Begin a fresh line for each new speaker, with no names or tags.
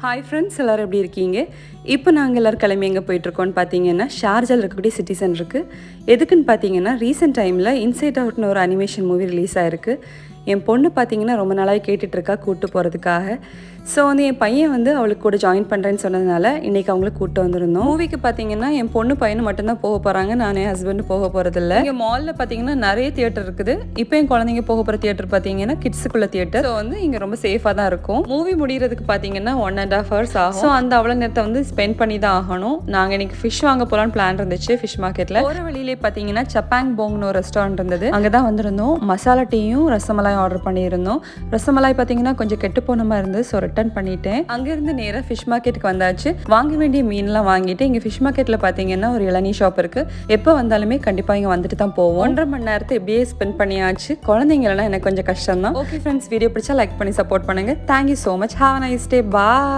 Hi friends, எல்லோரும் எப்படி இருக்கீங்க? இப்போ நாங்கள் எல்லோரும் கிளம்பி எங்கே போயிட்டுருக்கோன்னு பார்த்தீங்கன்னா, ஷார்ஜாவில் இருக்கக்கூடிய சிட்டி சென்டருக்கு. எதுக்குன்னு பார்த்தீங்கன்னா, ரீசெண்ட் டைமில் இன்சைட் அவுட்னு ஒரு அனிமேஷன் மூவி ரிலீஸ் ஆகிருக்கு. என் பொண்ணு பார்த்தீங்கன்னா ரொம்ப நாளாக கேட்டுட்ருக்கா கூப்பிட்டு போகிறதுக்காக. ஸோ என் பையன் அவளுக்கு கூட ஜாயின் பண்ணுறேன்னு சொன்னதுனால இன்றைக்கி அவங்கள கூப்பிட்டு வந்திருந்தோம். மூவிக்கு பார்த்தீங்கன்னா என் பொண்ணு பையனும் மட்டும்தான் போக போகிறாங்க, நான் என் ஹஸ்பண்டு போக போகிறதில்ல. இங்கே மாலில் பார்த்தீங்கன்னா நிறைய தியேட்டர் இருக்குது. இப்போ என் குழந்தைங்க போக போகிற தியேட்டர் பார்த்தீங்கன்னா கிட்ஸுக்குள்ள தியேட்டர். ஸோ இங்கே ரொம்ப சேஃபாக தான் இருக்கும். மூவி முடிகிறதுக்கு பார்த்தீங்கன்னா 1.5 hours ஆகும். ஸோ அந்த அவ்வளோ நேரத்தை ஸ்பெண்ட் பண்ணி தான் ஆகணும். நாங்கள் இன்றைக்கி ஃபிஷ் வாங்க போகலான்னு பிளான் இருந்துச்சு ஃபிஷ் மார்க்கெட்டில். போகிற வழியிலே பார்த்தீங்கன்னா சப்பாங் போங்னு ஒரு ரெஸ்டாரண்ட் இருந்தது. அங்கே தான் வந்திருந்தோம். மசாலா டீயும் ரசமலாய் ஆர்டர் பண்ணியிருந்தோம். ரசமலாய் பார்த்தீங்கன்னா கொஞ்சம் கெட்டு போன மாதிரி இருந்து, ஸோ ரிட்டர்ன் பண்ணிட்டேன். அங்கேருந்து நேராக ஃபிஷ் மார்க்கெட்டுக்கு வந்தாச்சு. வாங்க வேண்டிய மீன்லாம் வாங்கிட்டு இங்கே ஃபிஷ் மார்க்கெட்டில் பார்த்தீங்கன்னா ஒரு இளநீ ஷாப் இருக்குது. எப்போ வந்தாலுமே கண்டிப்பாக இங்கே வந்துட்டு தான் போவோம். 1.5 மணி நேரத்தை எப்படியே ஸ்பெண்ட் பண்ணியாச்சு. குழந்தைங்களெல்லாம் எனக்கு கொஞ்சம் கஷ்டம் தான். ஓகே ஃப்ரெண்ட்ஸ், வீடியோ பிடிச்சா லைக் பண்ணி சப்போர்ட் பண்ணுங்கள். Thank you so much. Have a nice day. Bye.